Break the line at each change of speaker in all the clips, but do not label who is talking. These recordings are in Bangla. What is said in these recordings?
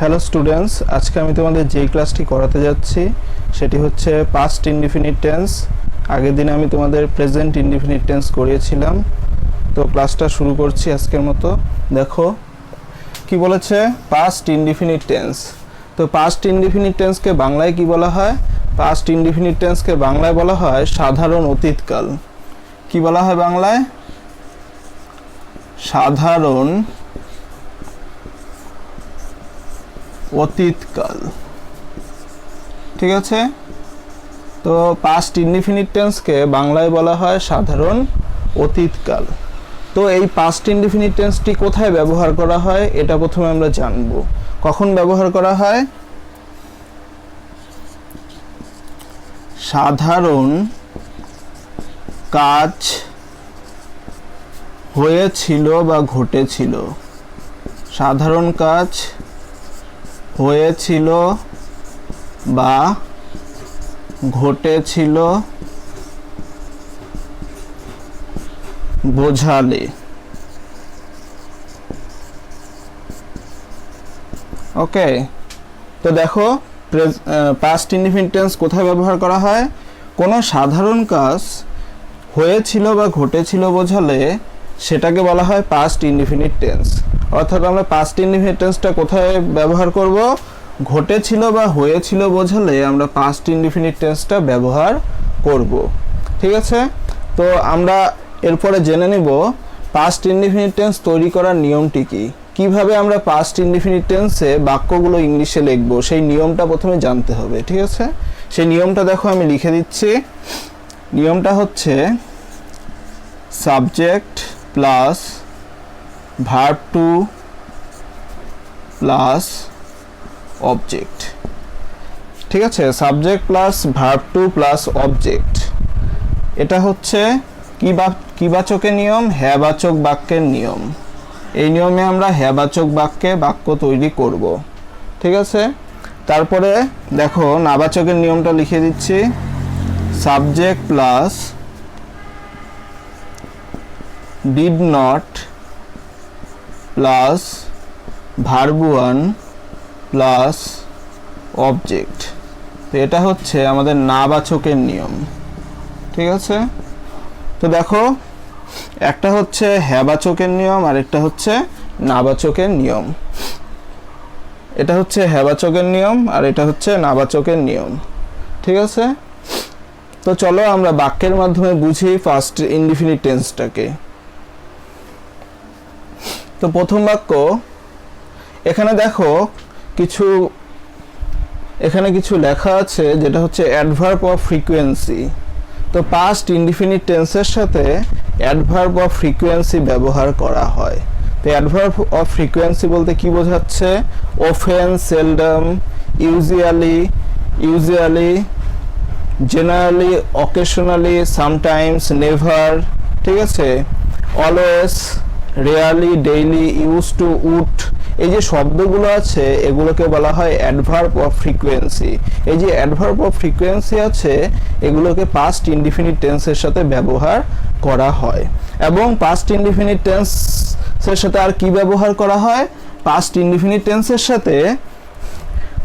হ্যালো স্টুডেন্টস, আজকে আমি তোমাদের যেই ক্লাসটি করাতে যাচ্ছি সেটি হচ্ছে পাস্ট ইনডিফিনিট টেন্স। আগের দিনে আমি তোমাদের প্রেজেন্ট ইনডিফিনিট টেন্স করিয়েছিলাম। তো ক্লাসটা শুরু করছি আজকের মতো। দেখো কি বলেছে, পাস্ট ইনডিফিনিট টেন্স। তো পাস্ট ইনডিফিনিট টেন্সকে বাংলায় কি বলা হয়? পাস্ট ইনডিফিনিট টেন্সকে বাংলায় বলা হয় সাধারণ অতীতকাল। কি বলা হয় বাংলায়? সাধারণ অতীতকাল। ঠিক আছে, তো পাস্ট ইনডিফিনিট টেন্সকে বাংলায় বলা হয় সাধারণ অতীতকাল। তো এই পাস্ট ইনডিফিনিট টেন্সটি কোথায় ব্যবহার করা হয় এটা প্রথমে আমরা জানব। কখন ব্যবহার করা হয়? সাধারণ কাজ হয়েছিল বা ঘটেছিল। সাধারণ কাজ হয়েছিল বা ঘটেছিল বোঝালে। ওকে, তো দেখো পাস্ট ইনডিফিনিট টেন্স কোথায় ব্যবহার করা হয়? কোনো সাধারণ কাজ হয়েছিল বা ঘটেছিল বোঝালে সেটাকে বলা হয় পাস্ট ইনডিফিনিট টেন্স। অর্থাৎ আমরা পাস্ট ইনডিফিনিট টেন্সটা কোথায় ব্যবহার করব? ঘটেছিল বা হয়েছিল বোঝালে আমরা পাস্ট ইনডিফিনিট টেন্সটা ব্যবহার করব। ঠিক আছে, তো আমরা এরপরে জেনে নিব পাস্ট ইনডিফিনিট টেন্স তৈরি করার নিয়মটি কি। কিভাবে আমরা পাস্ট ইনডিফিনিট টেন্সে বাক্যগুলো ইংলিশে লিখব সেই নিয়মটা প্রথমে জানতে হবে। ঠিক আছে, সেই নিয়মটা দেখো আমি লিখে দিচ্ছি। নিয়মটা হচ্ছে subject plus verb two plus object. ঠিক আছে, subject plus verb two plus object. এটা হচ্ছে কিবাচকের নিয়ম, হ্যাবাচক বাক্যের নিয়ম। এই নিয়মে আমরা হ্যাবাচক বাক্য তৈরি করব। ঠিক আছে, তারপরে দেখো নাবাচকের নিয়মটা লিখে দিচ্ছি। Subject plus did not plus verb one plus object. তো এটা হচ্ছে আমাদের নাবাচকের নিয়ম। ঠিক আছে, তো দেখো একটা হচ্ছে হ্যাবাচকের নিয়ম আর একটা হচ্ছে নাবাচকের নিয়ম। এটা হচ্ছে হ্যাবাচকের নিয়ম আর এটা হচ্ছে নাবাচকের নিয়ম। ঠিক আছে, তো চলো আমরা বাক্যের মাধ্যমে বুঝি ফার্স্ট ইনডিফিনিট টেন্সটাকে। তো প্রথম বাক্য, এখানে দেখো এখানে কিছু লেখা আছে যেটা হচ্ছে অ্যাডভার্ব অফ ফ্রিকোয়েন্সি। তো পাস্ট ইনডিফিনিট টেন্সের সাথে অ্যাডভার্ব অফ ফ্রিকোয়েন্সি ব্যবহার করা হয়। তো অ্যাডভার্ব অফ ফ্রিকোয়েন্সি বলতে কি বোঝাচ্ছে? Often, seldom, usually, generally, occasionally, sometimes, never. ঠিক আছে, always, rarely, daily, use to, would. এই যে শব্দগুলো আছে এগুলোকে বলা হয় অ্যাডভার্ব অফ ফ্রিকোয়েন্সি। এই যে অ্যাডভার্ব অফ ফ্রিকোয়েন্সি আছে এগুলোকে পাস্ট ইনডিফিনিট টেন্সের সাথে ব্যবহার করা হয়। এবং পাস্ট ইনডিফিনিট টেন্সের সাথে আর কি ব্যবহার করা হয়? পাস্ট ইনডিফিনিট টেন্সের সাথে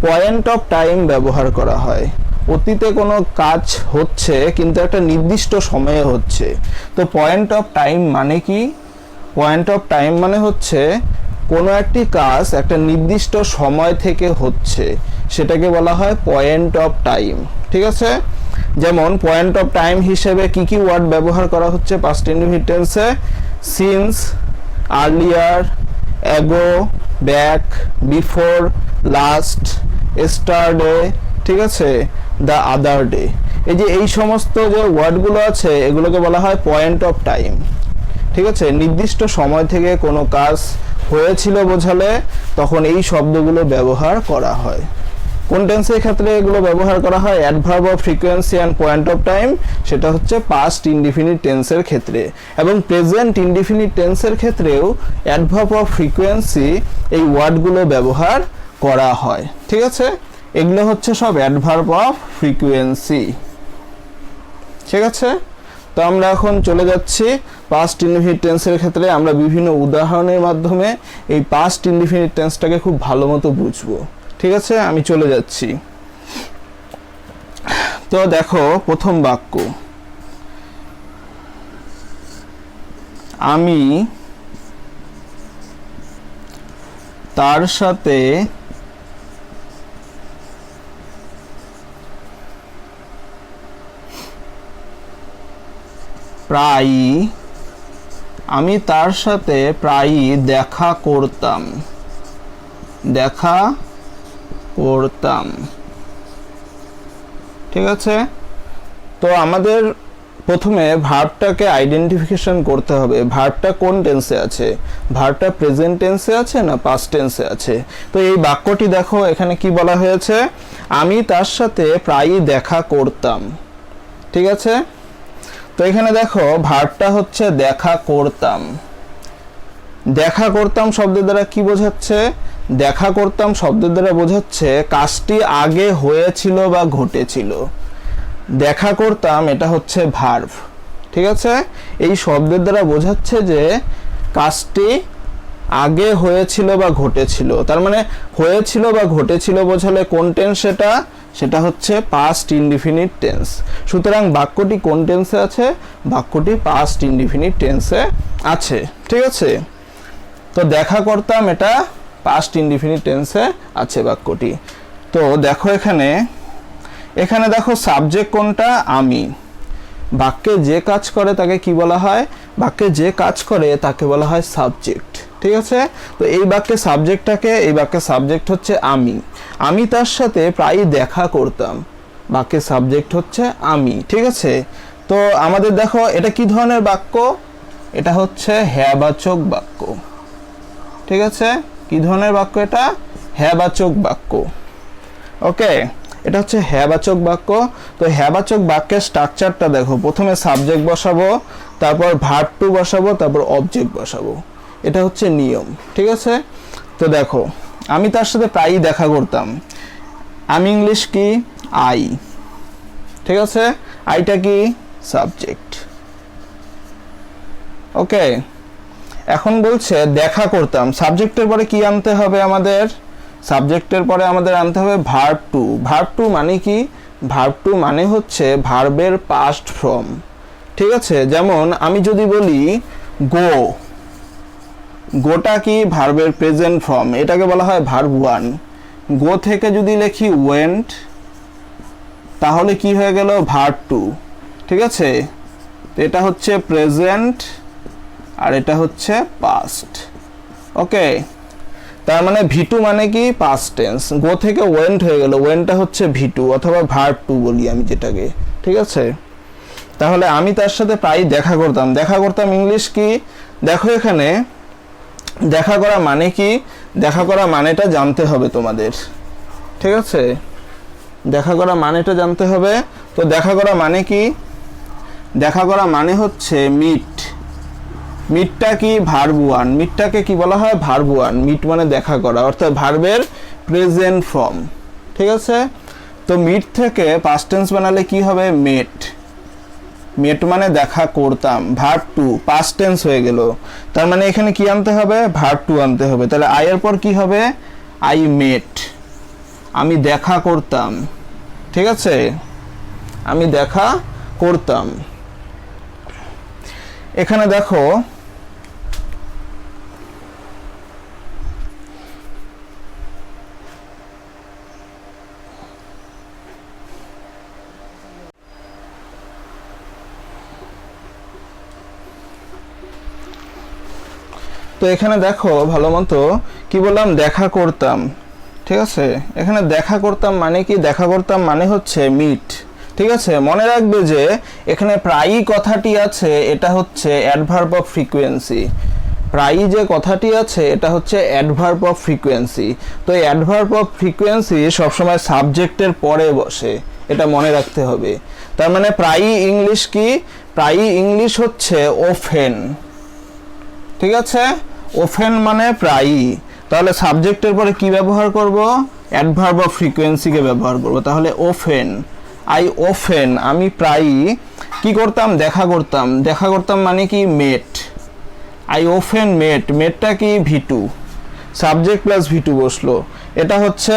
পয়েন্ট অফ টাইম ব্যবহার করা হয়। অতীতে কোনো কাজ হচ্ছে কিন্তু একটা নির্দিষ্ট সময়ে হচ্ছে। তো পয়েন্ট অফ টাইম মানে কি? পয়েন্ট অফ টাইম মানে হচ্ছে কোনো একটি কাজ একটা নির্দিষ্ট সময় থেকে হচ্ছে, সেটাকে বলা হয় পয়েন্ট অফ টাইম। ঠিক আছে, যেমন পয়েন্ট অফ টাইম হিসেবে কি কি ওয়ার্ড ব্যবহার করা হচ্ছে পাস্ট ইনডিফিনিট টেন্সে? Since, earlier, ago, back, before, last, yesterday. ঠিক আছে, দ্য আদার ডে। এই সমস্ত যে ওয়ার্ডগুলো আছে এগুলোকে বলা হয় পয়েন্ট অফ টাইম। ঠিক আছে, নির্দিষ্ট সময় থেকে কোনো কাজ হয়েছিল বোঝালে তখন এই শব্দগুলো ব্যবহার করা হয়। কোন টেন্সের ক্ষেত্রে এগুলো ব্যবহার করা হয়? Adverb of frequency and point of time, সেটা হচ্ছে পাস্ট ইনডিফিনিট টেন্সের ক্ষেত্রে। এবং প্রেজেন্ট ইনডিফিনিট টেন্সের ক্ষেত্রেও অ্যাডভার্ব অফ ফ্রিকোয়েন্সি এই ওয়ার্ডগুলো ব্যবহার করা হয়। ঠিক আছে, এগুলো হচ্ছে সব অ্যাডভার্ব অফ ফ্রিকোয়েন্সি। ঠিক আছে, তো আমরা এখন চলে যাচ্ছি পাস্ট ইনডিফিনিট টেন্সের ক্ষেত্রে আমরা বিভিন্ন উদাহরণের মাধ্যমে এই পাস্ট ইনডিফিনিট টেন্সটাকে খুব ভালো মতো বুঝবো। ঠিক আছে, আমি চলে যাচ্ছি। তো দেখো প্রথম বাক্য, আমি তার সাথে প্রায়ই দেখা করতাম। ঠিক আছে, তো আমাদের প্রথমে ভার্বটাকে আইডেন্টিফিকেশন করতে হবে। ভার্বটা কোন টেন্সে আছে, ভার্বটা প্রেজেন্ট টেন্সে আছে না পাস্ট টেন্সে আছে। তো এই বাক্যটি দেখো, এখানে কি বলা হয়েছে, আমি তার সাথে প্রায়ই দেখা করতাম। ঠিক আছে, তো এখানে দেখো ভার্বটা হচ্ছে দেখা করতাম। দেখা করতাম শব্দের দ্বারা কি বোঝাচ্ছে, দেখা করতাম শব্দের দ্বারা বোঝাচ্ছে কাজটি আগে হয়েছিল বা ঘটেছিল। দেখা করতাম এটা হচ্ছে ভার্ব। ঠিক আছে, এই শব্দের দ্বারা বোঝাচ্ছে যে কাজটি আগে হয়েছিল বা ঘটেছিল। তার মানে হয়েছিল বা ঘটেছিল বোঝালে কোন টেন্স সেটা হচ্ছে পাস্ট ইনডিফিনিট টেন্স। সুতরাং বাক্যটি কোন টেন্সে আছে, বাক্যটি পাস্ট ইনডিফিনিট টেন্সে আছে। ঠিক আছে, তো দেখা করতাম এটা পাস্ট ইনডিফিনিট টেন্সে আছে বাক্যটি। তো দেখো এখানে দেখো সাবজেক্ট কোনটা, আমি। বাক্যে যে কাজ করে তাকে কি বলা হয়, বাক্যে যে কাজ করে তাকে বলা হয় সাবজেক্ট। ঠিক আছে, তো এই বাক্যে সাবজেক্ট হচ্ছে আমি তার সাথে প্রায়ই দেখা করতাম। বাক্যে সাবজেক্ট হচ্ছে আমি। ঠিক আছে, তো আমাদের দেখো এটা কি ধরনের বাক্য, এটা হচ্ছে হ্যাবাচক বাক্য। ঠিক আছে, কি ধরনের বাক্য এটা, হ্যাবাচক বাক্য। ওকে, এটা হচ্ছে হ্যাবাচক বাক্য। তো হ্যাবাচক বাক্যের স্ট্রাকচারটা দেখো, প্রথমে সাবজেক্ট বসাবো, তারপর ভার্ব টু বসাবো, তারপর অবজেক্ট বসাবো। এটা হচ্ছে নিয়ম। ঠিক আছে, তো দেখো আমি তার সাথে প্রায়ই দেখা করতাম। আমি ইংলিশ কি, আই। ঠিক আছে, আইটা কি সাবজেক্ট। ওকে, এখন বলছে দেখা করতাম, সাবজেক্টের পরে কি আনতে হবে আমাদের, সাবজেক্টের পরে আমাদের আনতে হবে ভার্ব টু। ভার্ব টু মানে কি, ভার্ব টু মানে হচ্ছে ভার্বের পাস্ট ফর্ম। ঠিক আছে, যেমন আমি যদি বলি গোটা কি ভার্বের প্রেজেন্ট ফর্ম, এটাকে বলা হয় ভার্ব ওয়ান। গো থেকে যদি লিখি ওয়েন্ট, তাহলে কি হয়ে গেল ভার্ব টু। ঠিক আছে, এটা হচ্ছে প্রেজেন্ট আর এটা হচ্ছে পাস্ট। ওকে, তার মানে ভি2 মানে কি পাস্ট টেন্স। গো থেকে ওয়েন্ট হয়ে গেল, ওয়েন্টটা হচ্ছে ভি2 অথবা ভার্ব টু বলি আমি যেটাকে। ঠিক আছে, তাহলে আমি তার সাথে প্রায় দেখা করতাম ইংলিশ কি। দেখো এখানে দেখা করা মানে কি, দেখা করা মানেটা জানতে হবে তোমাদের। ঠিক আছে, দেখা করা মানেটা জানতে হবে। তো দেখা করা মানে কি, দেখা করা মানে হচ্ছে মিটটা কি ভার্ব ওয়ান। মিটটাকে কি বলা হয়, ভার্ব ওয়ান। মিট মানে দেখা করা, অর্থাৎ ভার্বের প্রেজেন্ট ফর্ম। ঠিক আছে, তো মিট থেকে পাস্ট টেন্স বানালে কি হবে, মেট মানে দেখা করতাম, ভার্ব টু পাস্ট টেন্স হয়ে গেল। তার মানে এখানে কি আনতে হবে, ভার্ব টু আনতে হবে। তাহলে আই এর পর কি হবে, আই মেট, আমি দেখা করতাম। ঠিক আছে, আমি দেখা করতাম। এখানে দেখো তো এখানে দেখো ভালো মতো কি বললাম, দেখা করতাম। ঠিক আছে, এখানে দেখা করতাম মানে কি, দেখা করতাম মানে হচ্ছে মিট। ঠিক আছে, মনে রাখবে যে এখানে প্রায়ই কথাটি আছে এটা হচ্ছে অ্যাডভার্ব অফ ফ্রিকোয়েন্সি। প্রায়ই যে কথাটি আছে এটা হচ্ছে অ্যাডভার্ব অফ ফ্রিকোয়েন্সি। তো এই অ্যাডভার্ব অফ ফ্রিকোয়েন্সি সবসময় সাবজেক্টের পরে বসে, এটা মনে রাখতে হবে। তার মানে প্রায়ই ইংলিশ কি, প্রায়ই ইংলিশ হচ্ছে ওফেন। ঠিক আছে, ওফেন মানে প্রায়ই। তাহলে সাবজেক্টের পরে কি ব্যবহার করব, অ্যাডভার্ব অফ ফ্রিকোয়েন্সিকে ব্যবহার করব। তাহলে ওফেন, আই ওফেন, আমি প্রায়ই কি করতাম, দেখা করতাম। দেখা করতাম মানে কি, মেট। আই অফেন মেট, মেটটা কি ভি2, সাবজেক্ট প্লাস ভি2 বসলো। এটা হচ্ছে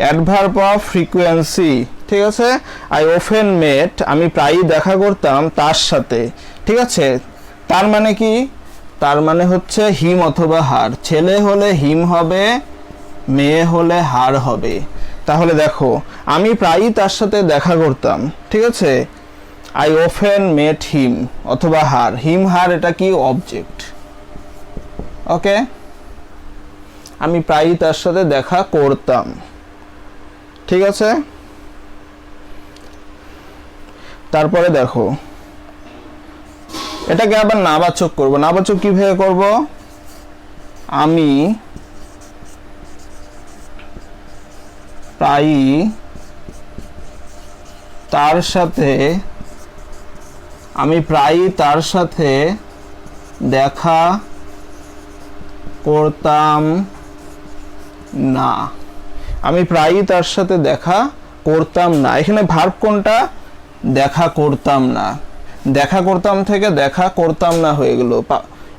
অ্যাডভার্ব অফ ফ্রিকোয়েন্সি, ঠিক আছে। আই অফেন মেট, আমি প্রায়ই দেখা করতাম তার সাথে, ঠিক আছে। তার মানে কি, তার মানে হচ্ছে হিম অথবা হার। ছেলে হলে হিম হবে, মেয়ে হলে হার হবে। তাহলে দেখো, আমি প্রায়ই তার সাথে দেখা করতাম, ঠিক আছে। আই অফেন মেট হিম অথবা হার, হিম হার এটা কি, অবজেক্ট। ওকে, আমি প্রায়ই তার সাথে দেখা করতাম, ঠিক আছে। তারপরে দেখো, এটাকে আবার নাবাচক করব। নাবাচক কিভাবে করব, আমি প্রায়ই তার সাথে, আমি প্রায়ই তার সাথে দেখা করতাম না, আমি প্রায়ই তার সাথে দেখা করতাম না। এখানে ভার্ব কোনটা, দেখা করতাম না। দেখা করতাম থেকে দেখা করতাম না হয়ে গেল,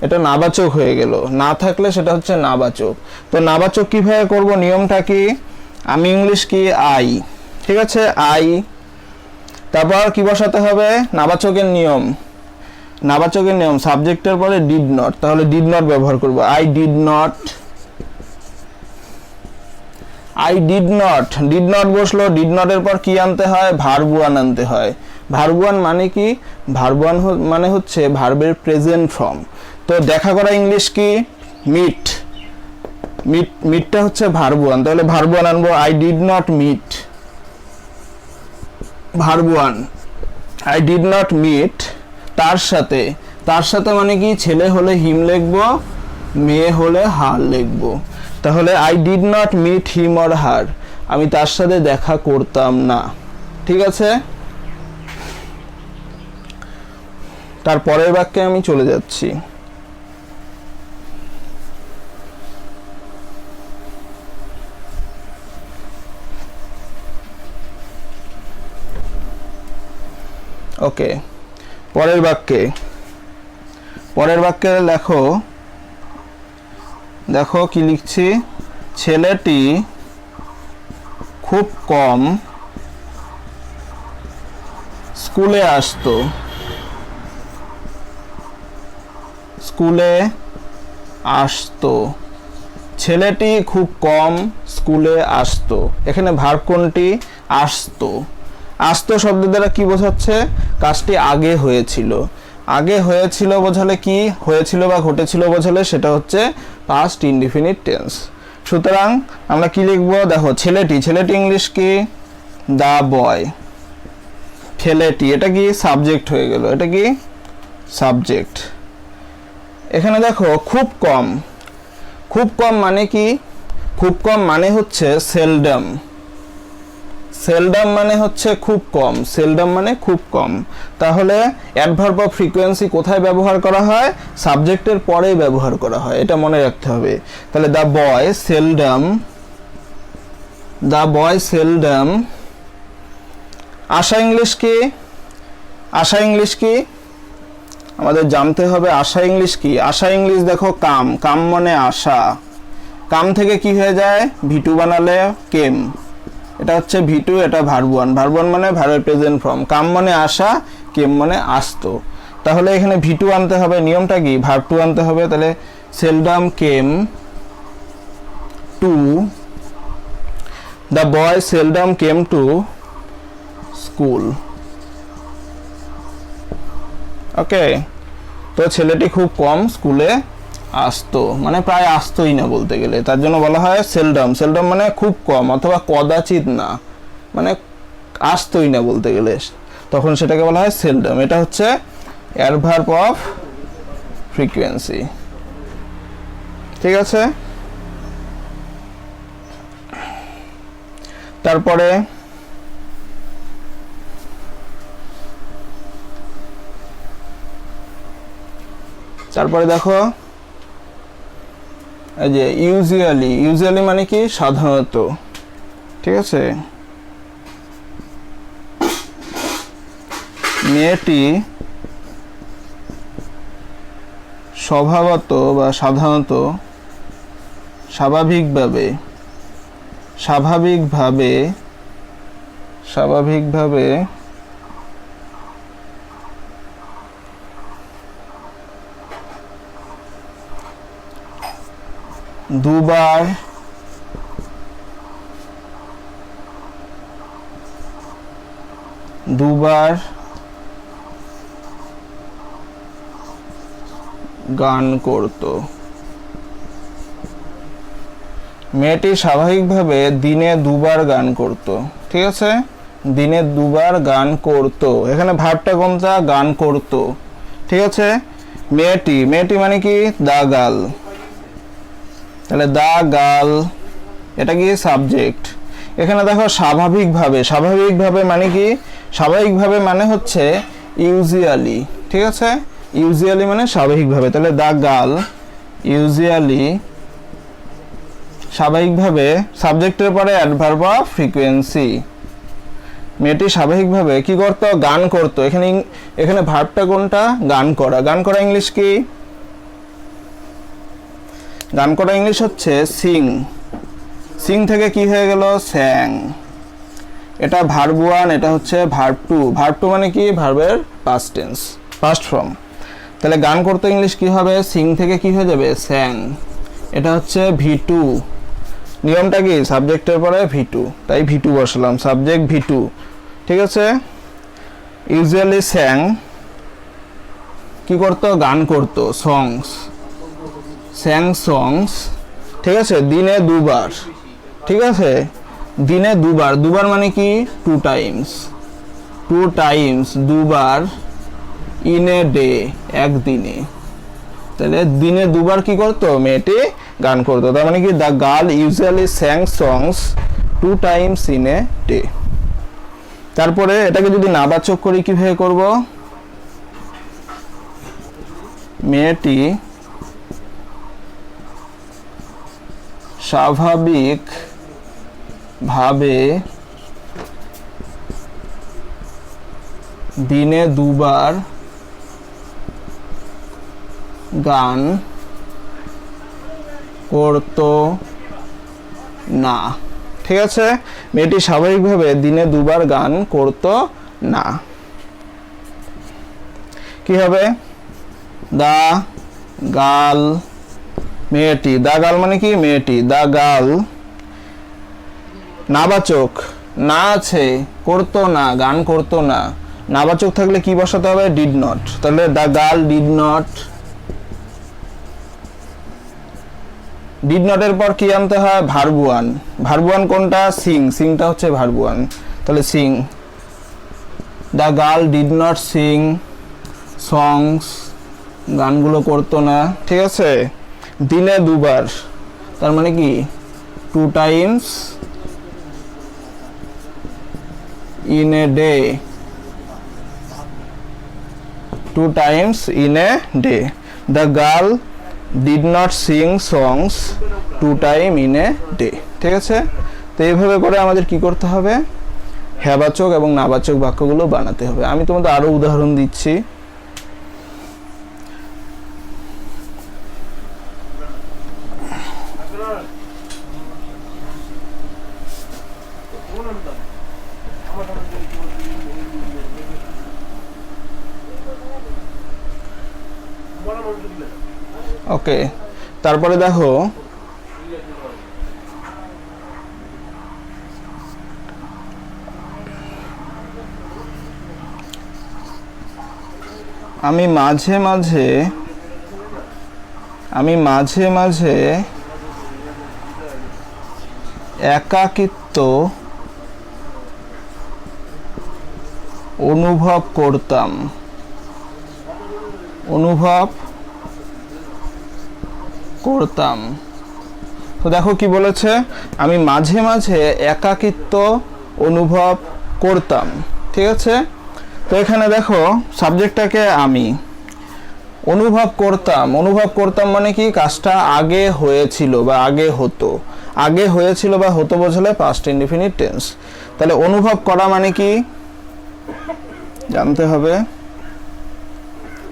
এটা নাবাচক হয়ে গেল। না থাকলে সেটা হচ্ছে নাবাচক। তো নাবাচক কিভাবে করব, নিয়মটা কি, আমি ইংলিশ কি, আই, ঠিক আছে, আই। তারপর কি বসাতে হবে, নাবাচকের নিয়ম। নাবাচকের নিয়ম, সাবজেক্টের পরে ডিড নট, তাহলে ডিড নট ব্যবহার করব। I did not, I did not, did not বসলো। ডিড নটের পর কি আনতে হয়, ভার্ব ওয়ান আনতে হয়। ভার্ব ওয়ান মানে কি, ভার্ব ওয়ান মানে হচ্ছে ভার্বের প্রেজেন্ট ফর্ম। তো দেখা করা ইংলিশ কি, মিট, মিট, মিটটা হচ্ছে ভার্ব ওয়ান, তাহলে ভার্ব ওয়ান আনবো। I did not meet, verb one. I did not meet তার সাথে, তার সাথে মানে কি, ছেলে হলে হিম লিখবো, মেয়ে হলে হার লিখবো। তাহলে I did not meet him or her, আমি তার সাথে দেখা করতাম না, ঠিক আছে। তারপরের বাক্যে আমি চলে যাচ্ছি। ওকে, পরের বাক্যে, পরের বাক্যে লেখো, দেখো কি লিখছি, ছেলেটি খুব কম স্কুলে আসতো, স্কুলে আসতো। ছেলেটি খুব কম স্কুলে আসতো, এখানে ভার্ব কোনটি, আসতো। আসতো শব্দ দ্বারা কি বোঝাচ্ছে, কাজটি আগে হয়েছিল। আগে হয়েছিল বোঝালে কি, হয়েছিল বা ঘটেছিল বোঝালে সেটা হচ্ছে পাস্ট ইনডিফিনিট টেন্স। সুতরাং আমরা কি লিখব, দেখো ছেলেটি, ছেলেটি ইংলিশ কি, দা বয়। ছেলেটি এটা কি, সাবজেক্ট হয়ে গেল, এটা কি সাবজেক্ট। এখানে দেখো খুব কম, খুব কম মানে কি, খুব কম মানে হচ্ছে সেলডম। সেলডম মানে হচ্ছে খুব কম, সেলডম মানে খুব কম। তাহলে অ্যাডভার্ব অফ ফ্রিকোয়েন্সি কোথায় ব্যবহার করা হয়, সাবজেক্টের পরেই ব্যবহার করা হয়, এটা মনে রাখতে হবে। তাহলে the boy seldom, the boy seldom. Asha English কি, আশা ইংলিশ কি, আমাদের জানতে হবে আশা ইংলিশ কি। আশা ইংলিশ দেখো কাম, কাম মানে আশা। কাম থেকে কি হয়ে যায়, ভি2 বানালে কেম, এটা হচ্ছে ভি2, এটা ভার্ব ওয়ান। ভার্ব ওয়ান মানে ভার্বের প্রেজেন্ট ফর্ম। কাম মানে আশা, কেম মানে আসতো। তাহলে এখানে ভি2 আনতে হবে, নিয়মটা কি, ভার্ব 2 আনতে হবে। তাহলে seldom came to, the boy seldom came to school. Okay, তো ছেলেটি খুব কম স্কুলে আসতো, মানে প্রায় আসতোই না বলতে গেলে, তার জন্য বলা হয় সেলডম। সেলডম মানে খুব কম অথবা কদাচিৎ না, মানে আসতোই না বলতে গেলে, তখন সেটাকে বলা হয় সেলডম। এটা হচ্ছে অ্যাডভার্ব অফ ফ্রিকোয়েন্সি, ঠিক আছে। তারপরে দেখো এই যে ইউজুয়ালি, ইউজুয়ালি মানে কি, সাধারণত, ঠিক আছে। মেয়েটি স্বভাবত বা সাধারণত স্বাভাবিকভাবে দুবার গান করত। মেয়েটি স্বাভাবিকভাবে দিনে দুবার গান করত। ঠিক আছে, দিনে দুবার গান করত, এখানে ভার্বটা কোনটা? গান করত। ঠিক আছে, মেয়েটি মানে কি? The girl. তাহলে দা গার্ল এটা কি? সাবজেক্ট। এখানে দেখো স্বাভাবিকভাবে মানে কি? স্বাভাবিকভাবে মানে হচ্ছে ইউজুয়ালি। ঠিক আছে, ইউজুয়ালি মানে স্বাভাবিকভাবে। তাহলে দা গার্ল ইউজুয়ালি স্বাভাবিকভাবে, সাবজেক্টের পরে অ্যাডভার্ব অফ ফ্রিকোয়েন্সি। মেয়েটি স্বাভাবিকভাবে কি করত? গান করত। এখানে ভার্বটা কোনটা? গান করা। গান করা ইংলিশ কি? গান করা ইংলিশ হচ্ছে সিং। সিং থেকে কি হয়ে গেল? স্যাং। এটা ভার্ব 1, এটা হচ্ছে ভার্ব 2। ভার্ব 2 মানে কি? ভার্বের পাস্ট টেন্স, পাস্ট ফর্ম। তাহলে গান করতে ইংলিশ কি হবে? সিং থেকে কি হয়ে যাবে? স্যাং। এটা হচ্ছে V2। নিয়মটা কি? সাবজেক্টের পরে V2, তাই V2 বসালাম, সাবজেক্ট V2। ঠিক আছে, ইউজুয়ালি স্যাং কি করতো? গান করতো, সংস, স্যাং সংস। ঠিক আছে, দিনে দুবার। ঠিক আছে, দিনে দুবার। দুবার মানে কি? 2 টাইমস। 2 টাইমস, দুবার। ইন এ ডে, একদিনে। তাহলে দিনে দুবার কি করতো? মেয়েটি গান করতো। তার মানে কি? The girl usually স্যাং songs 2 Times in a day. তারপরে এটাকে যদি নাবাচক করি কিভাবে করব? মেয়েটি স্বাভাবিকভাবে দিনে দুবার গান করতো না। ঠিক আছে, মেয়েটি স্বাভাবিকভাবে দিনে দুবার গান করতো না। কি হবে? দা গার্ল, মেয়েটি। দা গার্ল মানে কি? মেয়েটি। দা গার্ল নাবাচক, না আছে, করতো না, গান করতো না। নাবাচক থাকলে কি বসাতে হবে? Did not. তাহলে the girl did not. Did নটের পর কি আনতে হয়? ভার্ব 1। ভার্ব 1 কোনটা? সিং। সিংটা হচ্ছে ভার্ব 1। তাহলে sing, the girl did not sing songs, গানগুলো করতো না। ঠিক আছে, দিনে দুবার, তার মানে কি? 2 Times in a day. 2 Times in a day. The girl did not sing songs 2 time in a day. ঠিক আছে, তো এইভাবে করে আমাদের কি করতে হবে? হ্যাবাচক এবং নাবাচক বাক্যগুলো বানাতে হবে। আমি তোমাদের আরো উদাহরণ দিচ্ছি। ওকে, তারপরে দেখো আমি মাঝে মাঝে একাকিত্ব অনুভব করতাম। তো দেখো কি বলেছে? আমি মাঝে মাঝে একাকিত্ব অনুভব করতাম। ঠিক আছে, তো এখানে দেখো সাবজেক্টটাকে আমি, অনুভব করতাম মানে কি? কাজটা আগে হয়েছিল বা আগে হতো। আগে হয়েছিল বা হতো বোঝালে পাস্ট ইনডিফিনিট টেন্স। তাহলে অনুভব করা মানে কি? জানতে হবে।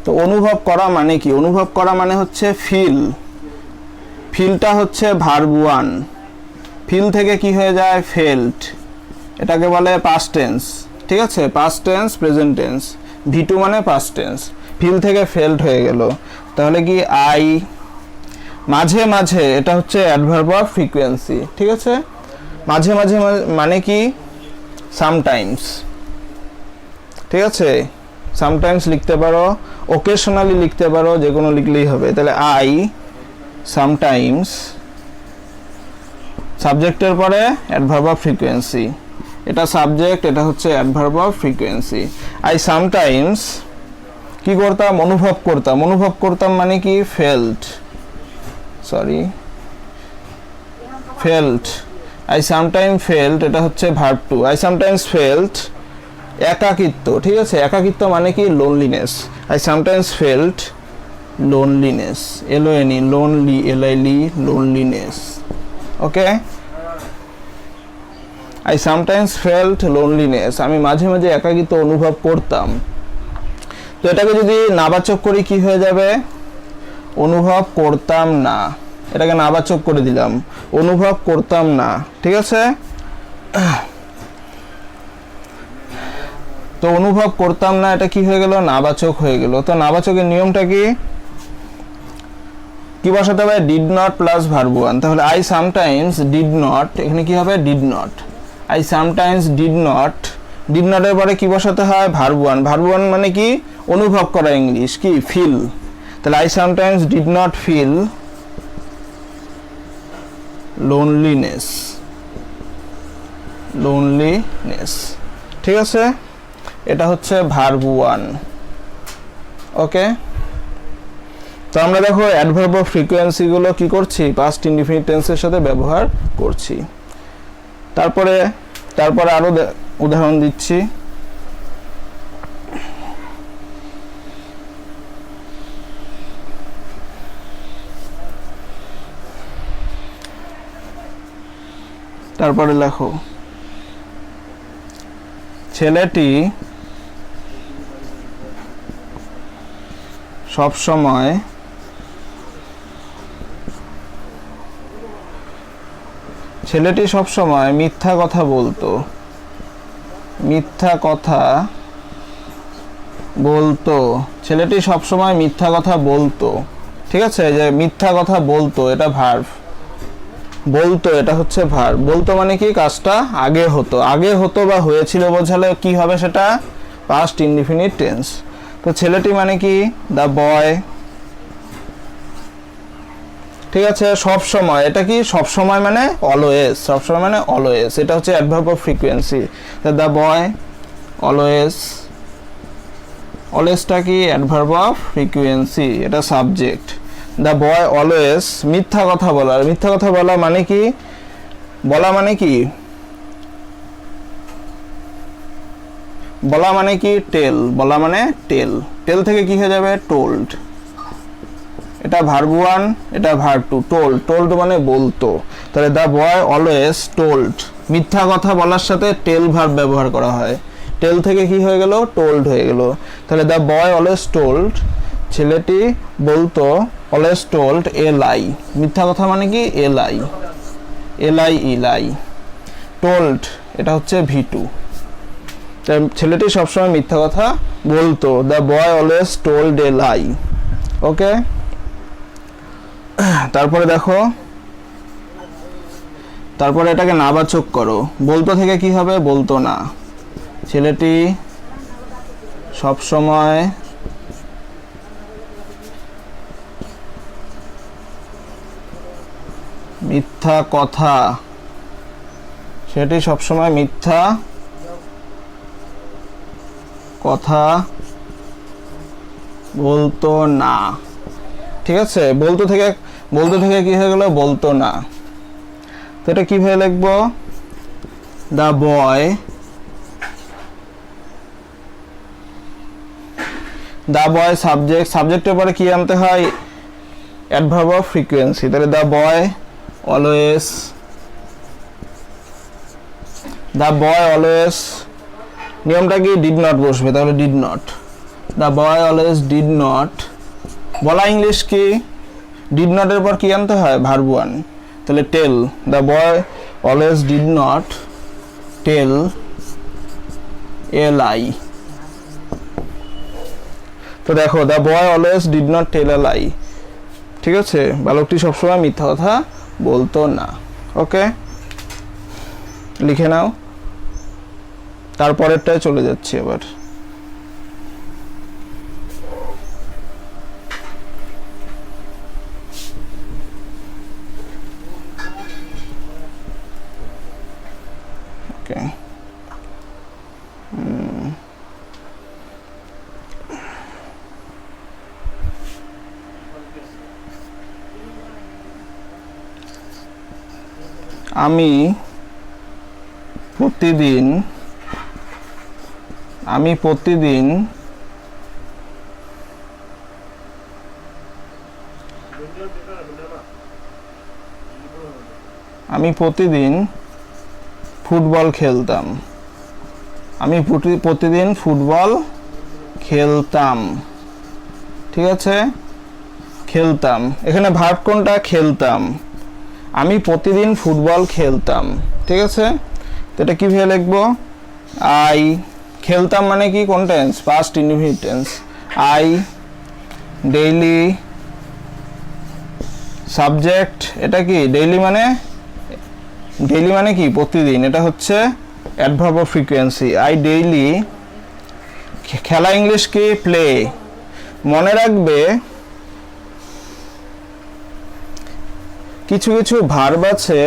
তো অনুভব করা মানে কি? অনুভব করা মানে হচ্ছে ফিল। ফিলটা হচ্ছে ভার্ব ওয়ান। ফিল থেকে কি হয়ে যায়? ফেল্ট। এটাকে বলে পাস্ট টেন্স। ঠিক আছে, পাস্ট টেন্স, প্রেজেন্ট টেন্স। ভি2 মানে পাস্ট টেন্স। ফিল থেকে ফেল্ট হয়ে গেল। তাহলে কি আই, মাঝে মাঝে, এটা হচ্ছে অ্যাডভার্ব অফ ফ্রিকোয়েন্সি। ঠিক আছে, মাঝে মাঝে মানে কি? সামটাইমস। ঠিক আছে, সামটাইমস লিখতে পারো, ওকেশনালি লিখতে পারো, যে কোনো লিখলেই হবে। তাহলে আই সামটাইমস, সাবজেক্টের পরে অ্যাডভার্ব অফ ফ্রিকোয়েন্সি। এটা সাবজেক্ট, এটা হচ্ছে adverb of frequency. I sometimes কি করতাম? অনুভব করতাম। অনুভব করতাম মানে কি? Felt, sorry, felt. I sometime felt, এটা হচ্ছে verb two. I sometimes felt একাকিত্ব। ঠিক আছে, একাকিত্ব মানে কি? Loneliness. I sometimes felt loneliness, LONE, lonely, LILE, loneliness. Okay, I sometimes felt loneliness, আমি মাঝে মাঝে একাকিত্ব অনুভব করতাম। তো এটাকে যদি নাবাচক করি কি হয়ে যাবে? অনুভব করতাম না। এটাকে নাবাচক করে দিলাম, অনুভব করতাম না। ঠিক আছে, তো অনুভব করতাম না, এটা কি হয়ে গেল? নাবাচক হয়ে গেল। তো নাবাচকের নিয়মটা কি? কি বসাতে হবে? Did not plus verb one. তাহলে আই সামটাইমস ডিড নট, এখানে কি হবে? Did not. I sometimes did not, did নটের পরে কি বসাতে হয়? Verb one. ভার্ব ওয়ান মানে কি? অনুভব করা, ইংলিশ কি? ফিল। তাহলে I sometimes did not feel loneliness, loneliness. ঠিক আছে, এটা হচ্ছে ভার্ব ওয়ান। ওকে, তো আমরা দেখো অ্যাডভার্ব অফ ফ্রিকোয়েন্সি গুলো কি করছি? পাস্ট ইনডিফিনিট টেন্সের সাথে ব্যবহার করছি। তারপরে আরো উদাহরণ দিচ্ছি। তারপরে লেখো, ছেলেটি সবসময় মিথ্যা কথা বলতো। মিথ্যা কথা বলতো, ছেলেটি সবসময় মিথ্যা কথা বলতো। ঠিক আছে, যে মিথ্যা কথা বলতো, এটা ভার্ব। বলতো, এটা হচ্ছে ভার্ব। বলতো মানে কি? কাজটা আগে হতো। আগে হতো বা হয়েছিল বোঝালে কি হবে? সেটা পাস্ট ইনডিফিনিট টেন্স। তো ছেলেটি মানে কি? The boy. ঠিক আছে, সব সময়, এটা কি? সব সময় মানে অলওয়েজ। সব সময় মানে অলওয়েজ, এটা হচ্ছে adverb of frequency. The boy always, অলওয়েজটা কি? অ্যাডভার্ব অফ ফ্রিকোয়েন্সি, এটা সাবজেক্ট। দ্য বয় অলওয়েজ, মিথ্যা কথা বলা। মিথ্যা কথা বলা মানে কি? বলা মানে কি? বলা মানে কি? টেল। বলা মানে টেল। টেল থেকে কি হয়ে যাবে? টোল্ড। এটা ভার্ব ওয়ান, এটা ভার্ব টু। টোল্ড, টোল্ড মানে বলতো। তাহলে দ্য বয় অলওয়েজ টোল্ড, মিথ্যা কথা বলার সাথে টেল ভার্ব ব্যবহার করা হয়। টেল থেকে কি হয়ে গেল? টোল্ড হয়ে গেল। তাহলে দ্য বয় অলওয়েজ টোল্ড, ছেলেটি বলতো, অলওয়েজ টোল্ড এ লাই। মিথ্যা কথা মানে কি? এ লাই, লাই। টোল্ড, এটা হচ্ছে ভি2। ছেলেটি সবসময় মিথ্যা কথা বলতো। The boy always told a lie. Okay, তারপরে দেখো, তারপরে এটাকে নাবাচক করো। বলতো থেকে কি হবে? বলতো না। ছেলেটি সবসময় মিথ্যা কথা, সেটি সবসময় মিথ্যা কথা বলতো না। ঠিক আছে, বলতো থেকে কি হয়ে গেল? বলতো না। তো এটা কিভাবে লিখবো? The boy, the boy subject, সাবজেক্টের পরে কি আনতে হয়? Adverb of frequency. তাহলে দ্য বয় অলওয়েজ নিয়মটা কি ডিড নট বসবে, তাহলে did not. The boy always did not, বলা ইংলিশ কি ডিড নটের পর কি আনতে হয় ভার্ব ওয়ান, তাহলে tell, the boy always did not tell a lie. তো দেখো the boy always did not tell a lie, ঠিক আছে, বালকটি সবসময় মিথ্যা কথা বলতো না। ওকে, লিখে নাও, তারপরেরটায় চলে যাচ্ছি এবার। ওকে, আমি প্রতিদিন আমি প্রতিদিন ফুটবল খেলতাম, আমি প্রতিদিন ফুটবল খেলতাম, ঠিক আছে, খেলতাম, এখানে ভার্ব কোনটা খেলতাম, আমি প্রতিদিন ফুটবল খেলতাম, ঠিক আছে। তো এটা কিভাবে লিখবো, আই, খেলতাম মানে কি কোন tense, past indefinite tense, I daily, subject, এটা কি ডেইলি মানে কি প্রতিদিন, এটা হচ্ছে adverb of frequency, I daily, খেলা ইংলিশ কি প্লে। মনে রাখবে কিছু কিছু ভার্ব আছে,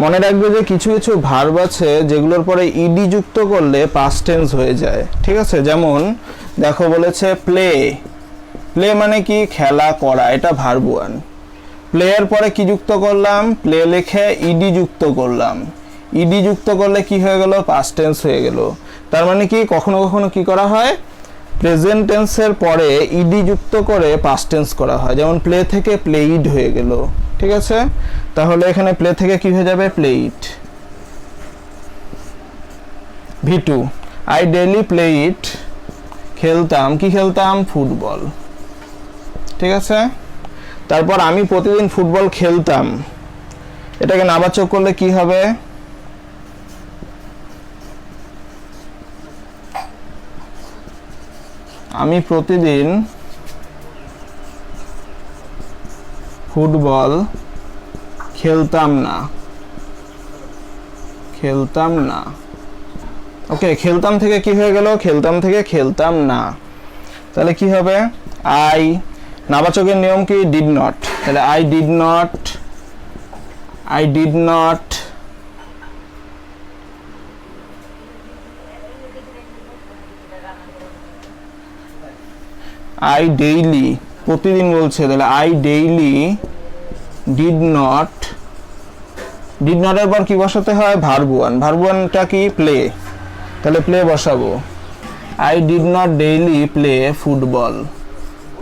মনে রাখবে যে কিছু কিছু ভার্ব আছে যেগুলোর পরে ইডি যুক্ত করলে পাস্ট টেন্স হয়ে যায়, ঠিক আছে। যেমন দেখো বলেছে প্লে, প্লে মানে কি খেলা করা, এটা ভার্ব ওয়ান, প্লে এর পরে কি যুক্ত করলাম, প্লে লিখে ইডি যুক্ত করলাম, ইডি যুক্ত করলে কি হয়ে গেল, পাস্ট টেন্স হয়ে গেল। তার মানে কি কখনো কখনো কি করা হয়, প্রেজেন্ট টেন্সের পরে ইডি যুক্ত করে পাস্ট টেন্স করা হয়, যেমন প্লে থেকে প্লেইড হয়ে গেল, ঠিক আছে। তাহলে এখানে প্লে থেকে কি হয়ে যাবে, played. V2, I daily played, খেলতাম, কি খেলতাম, ফুটবল, ঠিক আছে। তারপর আমি প্রতিদিন ফুটবল খেলতাম, এটাকে নাবাচক করলে কি হবে, আমি প্রতিদিন ফুটবল খেলতাম না, ওকে, খেলতাম থেকে কি হয়ে গেল, খেলতাম থেকে খেলতাম না, তাহলে কি হবে, আই, নাবাচকের নিয়ম কি ডিড নট, তাহলে I did not I daily, প্রতিদিন বলছে, তাহলে আই ডেইলি ডিড নট এর পর কি বসাতে হয়, ভার্ব ওয়ান, ভার্ব ওয়ানটা কি প্লে, তাহলে প্লে বসাবো, I did not daily play football,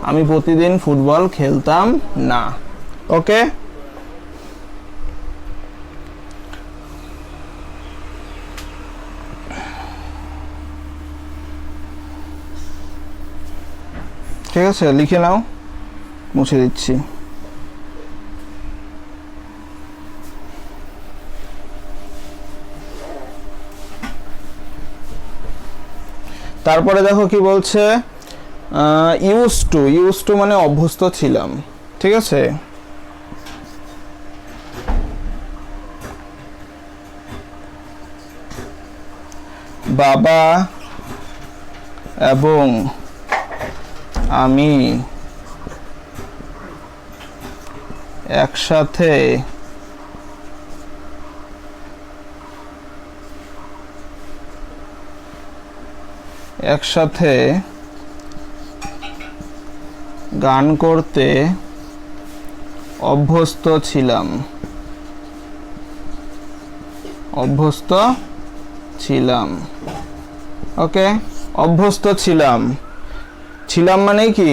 আমি প্রতিদিন ফুটবল খেলতাম না। ওকে, ঠিক আছে, লিখে নাও, মুছে দিচ্ছি। তারপরে দেখো কি বলছে, ইউজ টু মানে অভ্যস্ত ছিলাম, ঠিক আছে। বাবা এবং আমি একসাথে গান করতে অভ্যস্ত ছিলাম, ওকে, অভ্যস্ত ছিলাম মানে কি,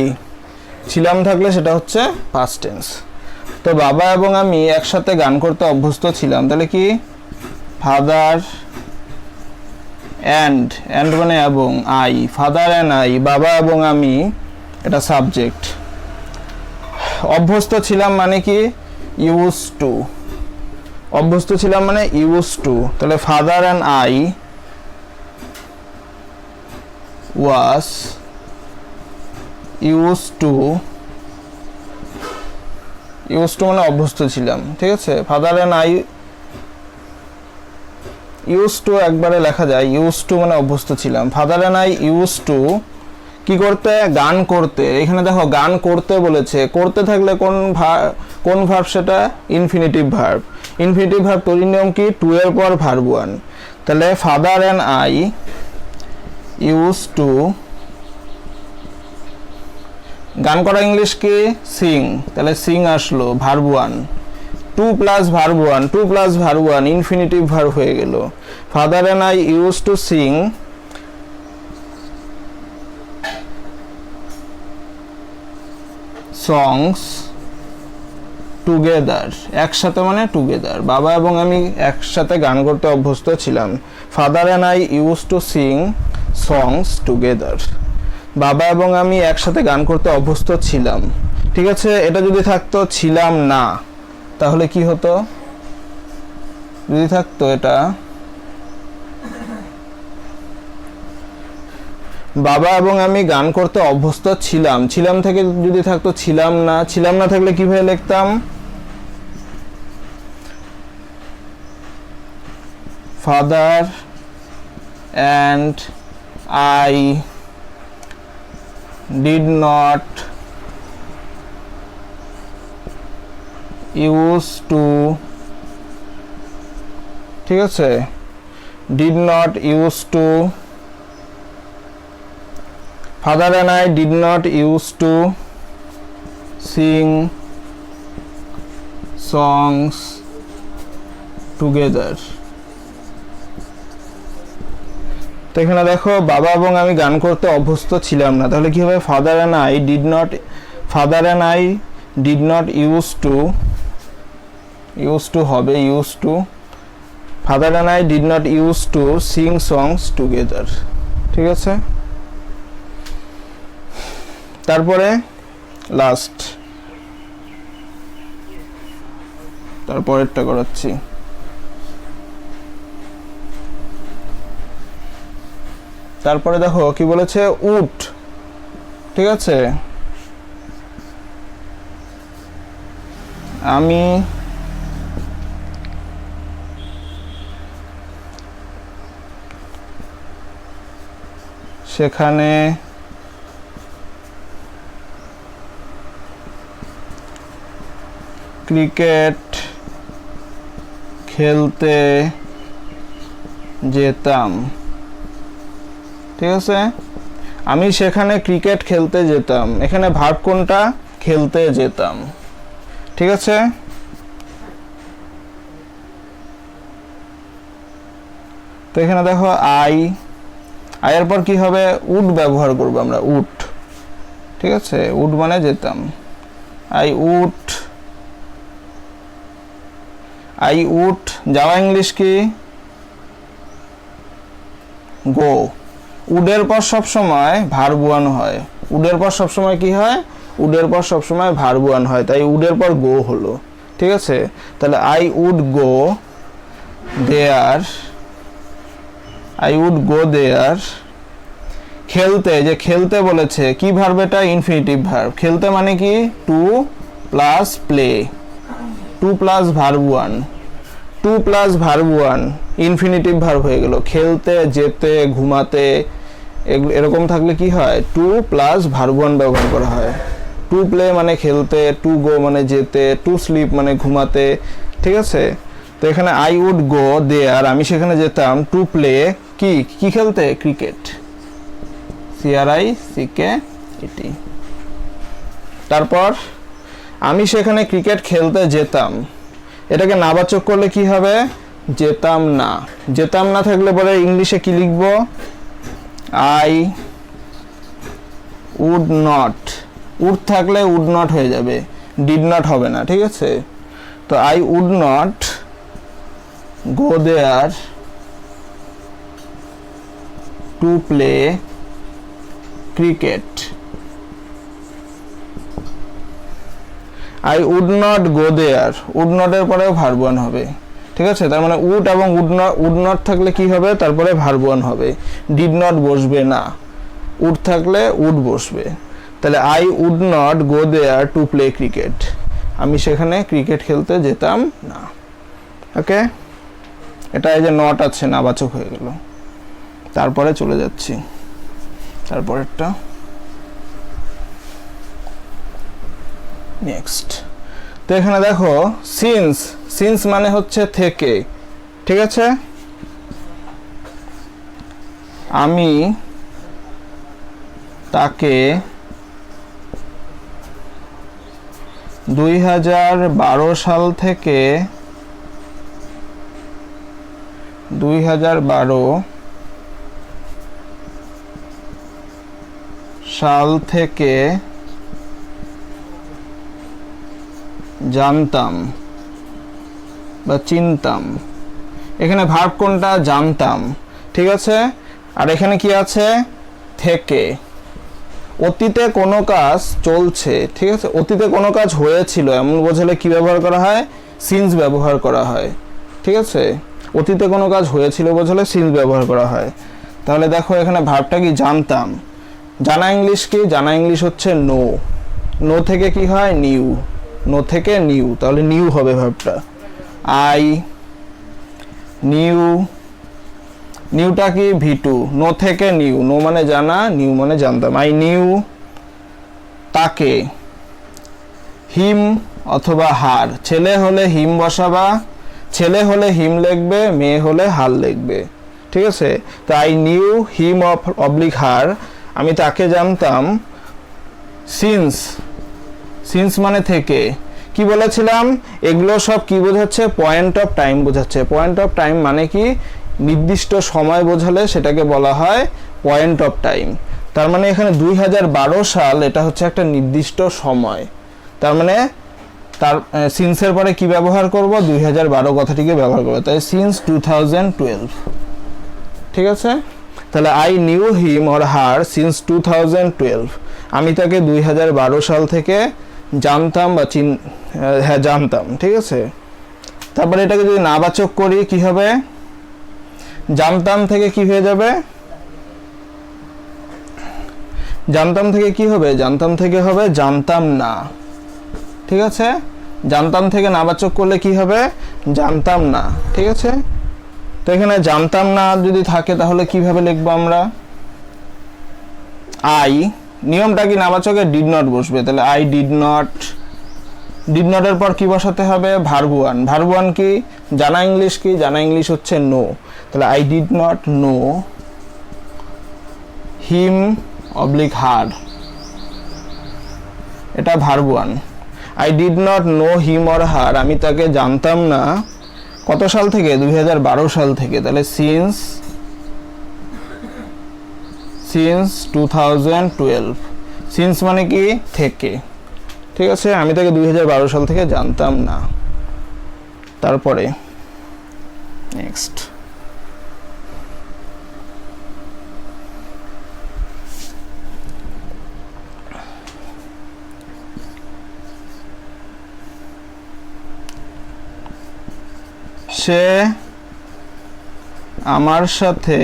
ছিলাম থাকলে সেটা হচ্ছে পাস্ট টেন্স। তো বাবা এবং আমি একসাথে গান করতে অভ্যস্ত ছিলাম, তাহলে কি ফাদার অ্যান্ড মানে এবং, আই ফাদার অ্যান্ড আই বাবা এবং আমি, এটা সাবজেক্ট। অভ্যস্ত ছিলাম মানে কি, ইউজ টু, অভ্যস্ত ছিলাম মানে ইউজ টু, তাহলে father and I was use to মানে অভ্যস্ত ছিলাম, ঠিক আছে। Father and I use two একবারে লেখা যায়, ইউজ টু মানে অভ্যস্ত ছিলাম। Father and I use two কি করতে, গান করতে। এখানে দেখো গান করতে বলেছে, করতে থাকলে কোন ভার্ব সেটা, ইনফিনিটিভ ভার্ব। ইনফিনিটিভ ভার্ব তৈরির নিয়ম কি, টু এর পর ভার্ব ওয়ান। তাহলে father and I use to, গান করা ইংলিশ কি, সিং, তাহলে সিং আসলো verb one, to plus verb one, to plus verb one infinitive verb হয়ে গেল। Father and I use to sing songs together, একসাথে মানে টুগেদার, বাবা এবং আমি একসাথে গান করতে অভ্যস্ত ছিলাম। Father and I use to sing songs together, বাবা এবং আমি একসাথে গান করতে অভ্যস্ত ছিলাম, ঠিক আছে। এটা যদি থাকতো ছিলাম না, তাহলে কি হতো, যদি থাকতো এটা বাবা এবং আমি গান করতে অভ্যস্ত ছিলাম, ছিলাম থেকে যদি থাকতো ছিলাম না, ছিলাম না থাকলে কিভাবে লিখতাম, father and I did not use two, ঠিক আছে, did not use two, father and I did not used to sing songs together। তো এখানে দেখো বাবা এবং আমি গান করতে অভ্যস্ত ছিলাম না, তাহলে কি হবে, father and I did not use to হবে, use to, father and I did not use to sing songs together, ঠিক আছে। তারপরে লাস্ট, তারপরেরটা করাচ্ছি। তারপরে দেখো কি বলেছে, উট, ঠিক আছে। আমি সেখানে ক্রিকেট খেলতে যেতাম, ঠিক আছে। আমি সেখানে ক্রিকেট খেলতে যেতাম, এখানে ভার্ব কোনটা, খেলতে যেতাম, ঠিক আছে। তো এখানে দেখো আয়ের পর কি হবে, উড ব্যবহার করবো আমরা, উড, ঠিক আছে। উড মানে যেতাম, আই উড, যাওয়া ইংলিশ কি, গো। উডের পর সব সময় ভার্ব ওয়ান হয়, উডের পর সব সময় কি হয়, উডের পর সব সময় ভার্ব ওয়ান হয়, তাই উডের পর গো হলো, ঠিক আছে। তাহলে আই উড গো দেয়ার, খেলতে, যে খেলতে বলেছে কি ভার্ব, এটা ইনফিনিটিভ ভার্ব। খেলতে মানে কি, to plus play, to plus verb one, to plus verb one infinitive verb হয়ে গেল। খেলতে, যেতে, ঘুমাতে, এরকম থাকলে কি হয়, টু প্লাস ভার্ব ওয়ান ব্যবহার করা হয়। টু প্লে মানে খেলতে, টু গো মানে যেতে, টু স্লিপ মানে ঘুমাতে, ঠিক আছে। তো এখানে আই উড গো দেয়ার, আমি সেখানে যেতাম, টু প্লে কি খেলতে, ক্রিকেট, CRICKET। তারপর আমি সেখানে ক্রিকেট খেলতে যেতাম, এটাকে নাবাচক করলে কি হবে, যেতাম না। যেতাম না থাকলে পরে ইংলিশে কি লিখবো, আই উড নট, উড থাকলে উড নট হয়ে যাবে, ডিড নট হবে না, ঠিক আছে। তো I would not go there to play cricket. I would not go there, would নটের পরেও ভার্ব ওয়ান হবে, ঠিক আছে। তার মানে উড এবং উড নট থাকলে কি হবে, তারপরে ভার্ব ওয়ান হবে। ডিড নট বসবে না, উড থাকলে উড বসবে। তাহলে I would not go there to play cricket, আমি সেখানে ক্রিকেট খেলতে যেতাম না। ওকে, এটা এই যে নট আছে নাবাচক হয়ে গেল। তারপরে চলে যাচ্ছি তারপরেরটা, নেক্সট। তো এখানে দেখো সিন্স, সিন্স মানে হচ্ছে থেকে, ঠিক আছে। আমি তাকে 2012 সাল থেকে 2012 সাল থেকে জানতাম বা চিনতাম। এখানে ভার্ব কোনটা, জানতাম, ঠিক আছে। আর এখানে কি আছে, থেকে। অতীতে কোনো কাজ চলছে, ঠিক আছে। অতীতে কোনো কাজ হয়েছিল এমন বোঝালে কি ব্যবহার করা হয়, সিন্স ব্যবহার করা হয়, ঠিক আছে। অতীতে কোনো কাজ হয়েছিল বোঝালে সিন্স ব্যবহার করা হয়। তাহলে দেখো এখানে ভার্বটা কি, জানতাম। জানা ইংলিশ কি, জানা ইংলিশ হচ্ছে নো, নো থেকে কি হয়, নিউ, নো থেকে নিউ, তাহলে নিউ হবে ভার্বটা। আই নিউ, নিউটা কি ভি2, নো থেকে নিউ, নো মানে জানা, নিউ মানে জানতাম। আই নিউ তাকে, হিম অথবা হার, ছেলে হলে হিম বসাবা, ছেলে হলে হিম লিখবে, মেয়ে হলে হার লিখবে, ঠিক আছে। তো আই নিউ হিম অবলিক হার, আমি তাকে জানতাম। সিন্স, সিন্স মানে থেকে। কি বলেছিলাম, এগুলো সব কি বোঝাচ্ছে, পয়েন্ট অফ টাইম বোঝাচ্ছে। পয়েন্ট অফ টাইম মানে কি, নির্দিষ্ট সময় বোঝালে সেটাকে বলা হয় পয়েন্ট অফ টাইম। তার মানে এখানে 2012 সাল, এটা হচ্ছে একটা নির্দিষ্ট সময়। তার মানে তার সিন্সের পরে কি ব্যবহার করব, 2012 কথাটিকে ব্যবহার করব, তাই সিন্স 2012, ঠিক আছে। তাহলে I knew him or her since 2012, আমি তাকে 2012 সাল থেকে জানতাম বা হ্যাঁ জানতাম, ঠিক আছে। তারপরে এটাকে যদি নাবাচক করি কি হবে, জানতাম থেকে কি হয়ে যাবে, জানতাম থেকে কি হবে, জানতাম থেকে হবে জানতাম না, ঠিক আছে। জানতাম থেকে নাবাচক করলে কি হবে, জানতাম না, ঠিক আছে। তো এখানে জানতাম না যদি থাকে তাহলে কিভাবে লিখবো আমরা, আই, নিয়মটা কি নাবাচকে ডিড নট বসবে, তাহলে আই ডিড নট, ডিড নটের পর কি বসাতে হবে, ভার্ব ওয়ান। ভার্ব ওয়ান কি, জানা ইংলিশ কি, জানা ইংলিশ হচ্ছে নো, তাহলে I did not know him oblique her, এটা verb one. I did not know him or her, আমি তাকে জানতাম না কত সাল থেকে, 2012 সাল থেকে, তাহলে সিন্স 2012, সিন্স মানে কি, থেকে, ঠিক আছে। আমি তাকে 2012 সাল থেকে জানতাম না। তারপরে নেক্সট, সে আমার সাথে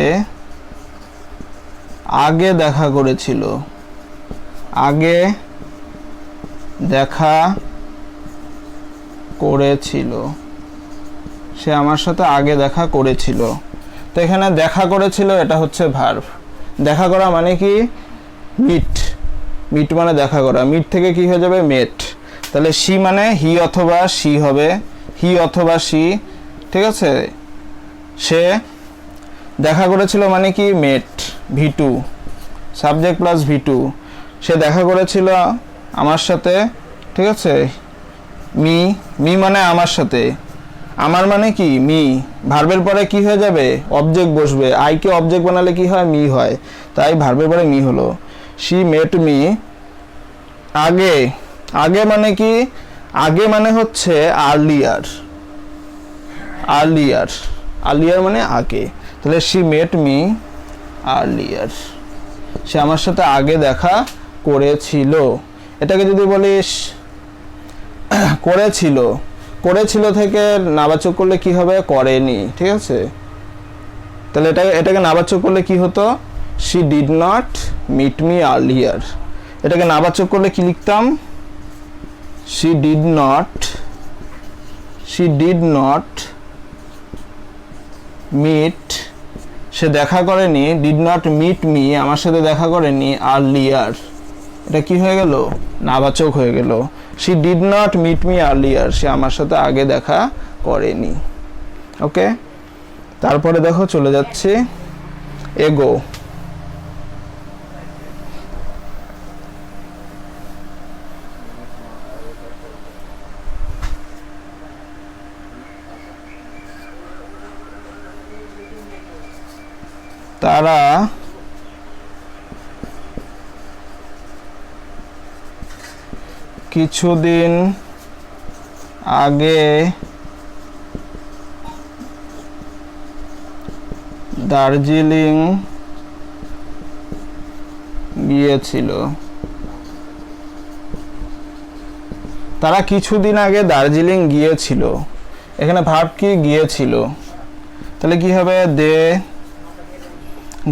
আগে দেখা করেছিল, আগে দেখা করেছিল, সে আমার সাথে আগে দেখা করেছিল। তো এখানে দেখা করেছিল এটা হচ্ছে ভার্ব। দেখা করা মানে কি, মিট, মিট মানে দেখা করা, মিট থেকে কি হয়ে যাবে, মেট। তাহলে সি মানে হি অথবা সি হবে, হি অথবা সি, ঠিক আছে। সে দেখা করেছিল মানে কি, মেট, ভি2, সাবজেক্ট প্লাস ভি2। সে দেখা করেছিল আমার সাথে, ঠিক আছে। মি, মি মানে আমার সাথে, আমার মানে কি, মি। ভার্বের পরে কি হয়ে যাবে, অবজেক্ট বসবে। আইকে অবজেক্ট বানালে কি হয়, মি হয়, তাই ভার্বের পরে মি হলো। শি মেট মি, আগে, আগে মানে কি, আগে মানে হচ্ছে আর্লিয়ার, আর্লিয়ার, আর্লিয়ার মানে আগে। তাহলে শি মেট মি আর্লিয়ার, সে আমার সাথে আগে দেখা করেছিল। এটাকে যদি বলিস করেছিল, করেছিল থেকে নাবাচক করলে কি হবে, করেনি, ঠিক আছে। তাহলে এটাকে নাবাচক করলে কি হতো, she did not meet me earlier। এটাকে নাবাচক করলে কি লিখতাম, she did not meet, সে দেখা করেনি, did not meet me আমার সাথে দেখা করেনি, earlier এটা কি হয়ে গেল, নাবাচক হয়ে গেল। she did not meet me earlier, সে আমার সাথে আগে দেখা করেনি। ওকে, তারপরে দেখো চলে যাচ্ছে এগো। তারা কিছুদিন আগে দার্জিলিং গিয়েছিল। তারা কিছুদিন আগে দার্জিলিং গিয়েছিল, এখানে ভার্ব কি, গিয়েছিল। তাহলে কি হবে, দে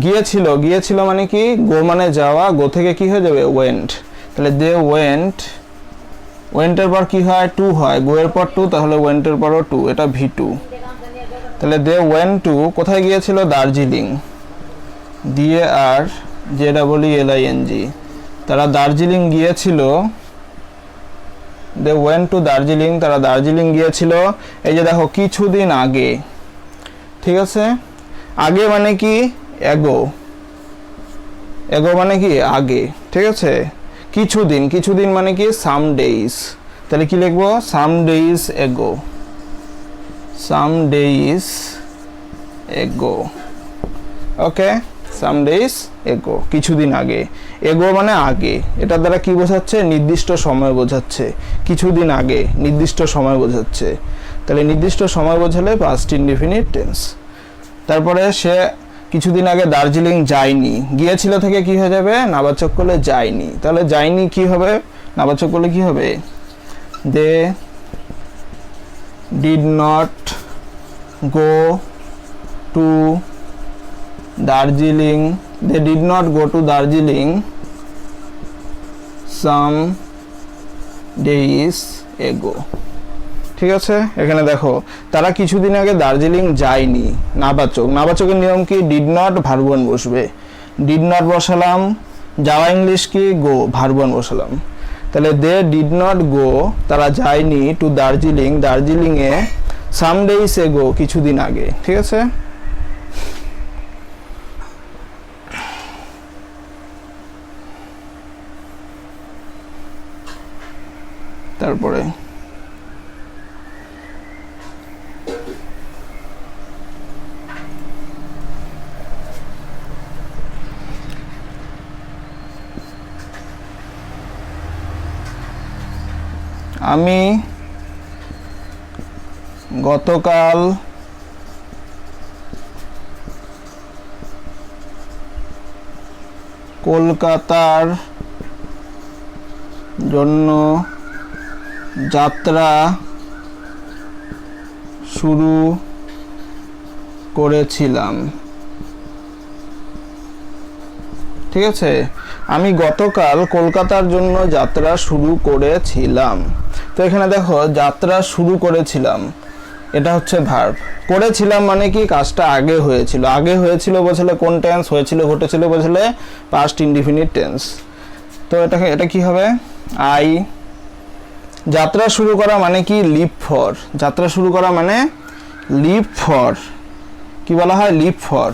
গিয়েছিল, গিয়েছিল মানে কি, গো মানে যাওয়া, গো থেকে কি হয়ে যাবে, ওয়েন্ট। তাহলে দে ওয়েন্ট, ওয়েন্টের পর কি হয়, টু হয়, গো এর পর টু, তাহলে ওয়েন্টের পরও টু, এটা V2। তাহলে দে ওয়েন্ট টু, কোথায় গিয়েছিল, দার্জিলিং, দিয়ে আর JEELING, তারা দার্জিলিং গিয়েছিল। দে ওয়েন্ট টু দার্জিলিং, তারা দার্জিলিং গিয়েছিল। এই যে দেখো কিছুদিন আগে, ঠিক আছে, আগে মানে কি, এগো, এগো মানে কি আগে, ঠিক আছে। কিছুদিন, কিছুদিন মানে কি, সাম ডেইজ, তাহলে কি লিখবো, সাম ডেইজ এগো, সাম ডেইজ এগো। ওকে, সাম ডেইজ এগো, কিছুদিন আগে। এগো মানে আগে, এটার দ্বারা কি বোঝাচ্ছে, নির্দিষ্ট সময় বোঝাচ্ছে। কিছুদিন আগে নির্দিষ্ট সময় বোঝাচ্ছে, তাহলে নির্দিষ্ট সময় বোঝালে পাস্ট ইনডিফিনিট টেন্স। তারপরে সে কিছুদিন আগে দার্জিলিং যায়নি, গিয়েছিল থেকে কি হয়ে যাবে, নাবাচক করলে যায়নি। তাহলে যায়নি কি হবে, নাবাচক করলে কি হবে, they did not go to Darjeeling, they did not go to Darjeeling some days ago. ঠিক আছে, এখানে দেখো তারা কিছুদিন আগে দার্জিলিং যায়নি, নাবাচক, নাবাচকের নিয়ম কি, ডিড নট ভার্ব ওয়ান বসবে, ডিড নট বসালাম, যাওয়া ইংলিশ কি, গো, ভার্ব ওয়ান বসালাম। তাহলে দে ডিড নট গো, তারা যায়নি, টু দার্জিলিং, দার্জিলিংয়ে, সাম ডেইজ এগো, কিছুদিন আগে। ঠিক আছে, তারপরে আমি গতকাল কলকাতার জন্য যাত্রা শুরু করেছিলাম। ঠিক আছে, আমি গতকাল কলকাতার জন্য যাত্রা শুরু করেছিলাম। তো এখানে দেখো যাত্রা শুরু করেছিলাম, এটা হচ্ছে ভার্ব। করেছিলাম মানে কি, কাজটা আগে হয়েছিল, আগে হয়েছিল বোঝালে কোন টেন্স, হয়েছিল ঘটেছিল বোঝালে পাস্ট ইনডিফিনিট টেন্স। তো এটা কি হবে, আই। যাত্রা শুরু করা মানে কি, লিভ ফর, যাত্রা শুরু করা মানে লিভ ফর, কি বলা হয়, লিভ ফর।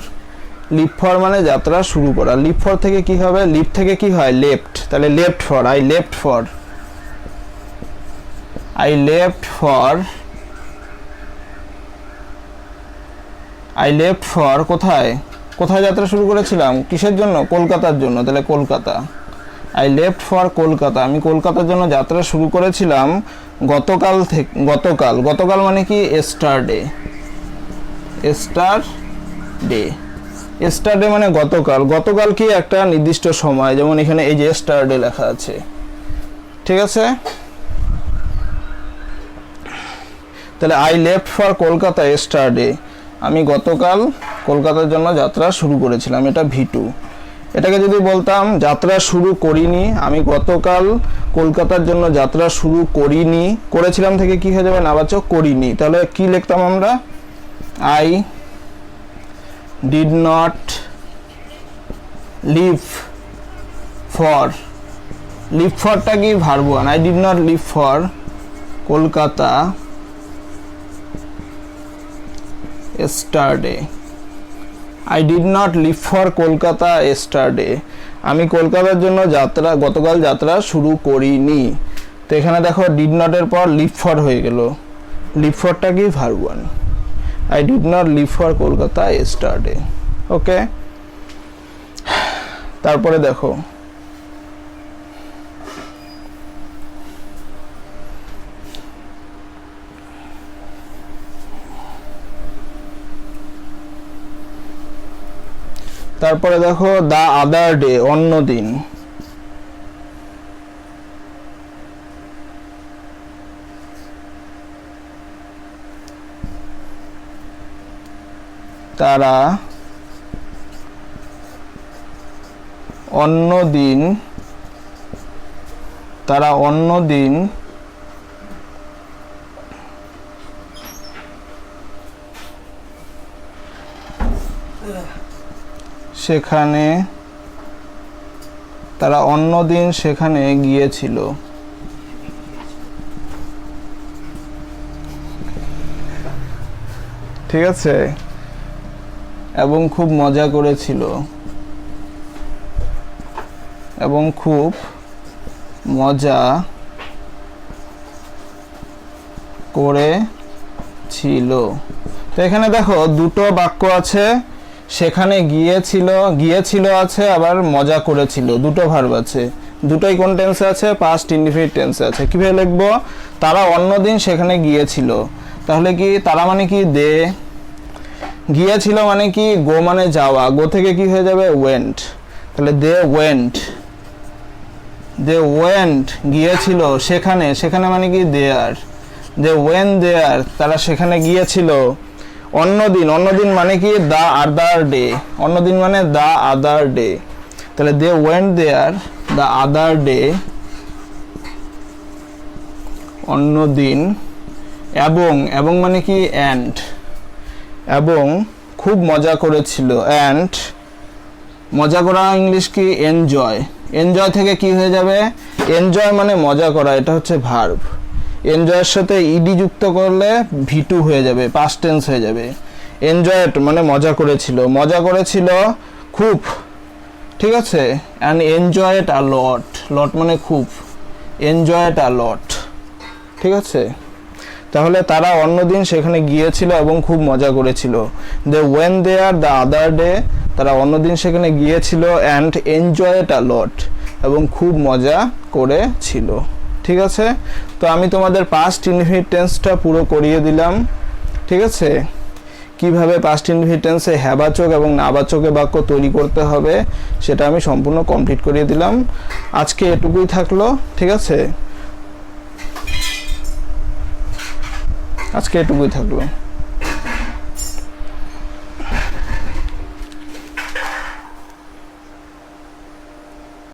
লিভ ফর মানে যাত্রা শুরু করা, লিভ ফর থেকে কি হবে, লিভ থেকে কি হয়, লেফট, তাহলে left for, I left for, I left for, I left for কোথায়, কোথায় যাত্রা শুরু করেছিলাম, কিসের জন্য, কলকাতার জন্য, তাহলে Kolkata, I left for Kolkata, আমি কলকাতার জন্য যাত্রা শুরু করেছিলাম গতকাল থেকে, গতকাল, গতকাল মানে কি, এস্টারডে, এস্টারডে। yesterday মানে গতকাল, গতকাল কি একটা নির্দিষ্ট সময়, যেমন এখানে এই যে yesterday লেখা আছে, ঠিক আছে। তাহলে I left for Kolkata yesterday, আমি গতকাল কলকাতার জন্য যাত্রা শুরু করেছিলাম, এটা V2। এটাকে যদি বলতাম যাত্রা শুরু করিনি, আমি গতকাল কলকাতার জন্য যাত্রা শুরু করিনি, করেছিলাম থেকে কি হয়ে যাবে নাবাচক করিনি, তাহলে কি লিখতাম আমরা, I did not leave for, leave for টা কি verb one, I did not leave for Kolkata yesterday, I did not leave for Kolkata yesterday, আমি কলকাতার জন্য যাত্রা গতকাল যাত্রা শুরু করিনি। তো এখানে দেখো did not এর পর leave for হয়ে গেল, leave for টা কি verb one, I did not leave for Kolkata yesterday, ওকে। তারপরে দেখো তারপরে দেখো দা আদার ডে, অন্য দিন, তারা অন্য দিন, তারা অন্য দিন সেখানে, তারা অন্য দিন সেখানে গিয়েছিল, ঠিক আছে, এবং খুব মজা করেছিল, এবং খুব মজা করেছিল। তো এখানে দেখো দুটো বাক্য আছে, সেখানে গিয়েছিল, গিয়েছিল আছে, আবার মজা করেছিল, দুটো ভার্ব আছে, দুটোই কোন টেন্সে আছে, পাস্ট ইনডিফিনিট টেন্সে আছে। কিভাবে লিখবো, তারা অন্যদিন সেখানে গিয়েছিল, তাহলে কি তারা মানে কি দে, গিয়েছিল মানে কি গো মানে যাওয়া, গো থেকে কি হয়ে যাবে ওয়েন্ট, তাহলে দে ওয়েন্ট, দে ওয়েন্ট গিয়েছিল সেখানে, সেখানে মানে কি দেয়ার, দে ওয়েন দেয়ার, তারা সেখানে গিয়েছিল। অন্যদিন, অন্যদিন মানে কি দা আদার ডে, অন্যদিন মানে দা আদার ডে, তাহলে দে went there the other day, অন্যদিন। এবং, এবং মানে কি অ্যান্ড, এবং খুব মজা করেছিল, অ্যান্ড মজা করা ইংলিশ কি এনজয়, এনজয় থেকে কি হয়ে যাবে, এনজয় মানে মজা করা, এটা হচ্ছে ভার্ব, এনজয়ের সাথে ইডি যুক্ত করলে V2 হয়ে যাবে, পাস্ট টেন্স হয়ে যাবে। এনজয় মানে মজা করেছিল, মজা করেছিল খুব, ঠিক আছে, অ্যান্ড এনজয় ইট আ লট, লট মানে খুব, এনজয় ইট আ লট, ঠিক আছে। তাহলে তারা অন্যদিন সেখানে গিয়েছিল এবং খুব মজা করেছিল, they went there the other day, তারা অন্যদিন সেখানে গিয়েছিল, অ্যান্ড এনজয় ইট আ লট, এবং খুব মজা করেছিল, ঠিক আছে। তো আমি তোমাদের পাস্ট ইনডিফিনিট টেন্সটা পুরো করিয়ে দিলাম, ঠিক আছে, কিভাবে পাস্ট ইনডিফিনিট টেন্সে হ্যাবাচক এবং নাবাচকে বাক্য তৈরি করতে হবে সেটা আমি সম্পূর্ণ কমপ্লিট করিয়ে দিলাম। আজকে এটুকুই থাকলো, ঠিক আছে, আজকে এটুকুই থাকলো।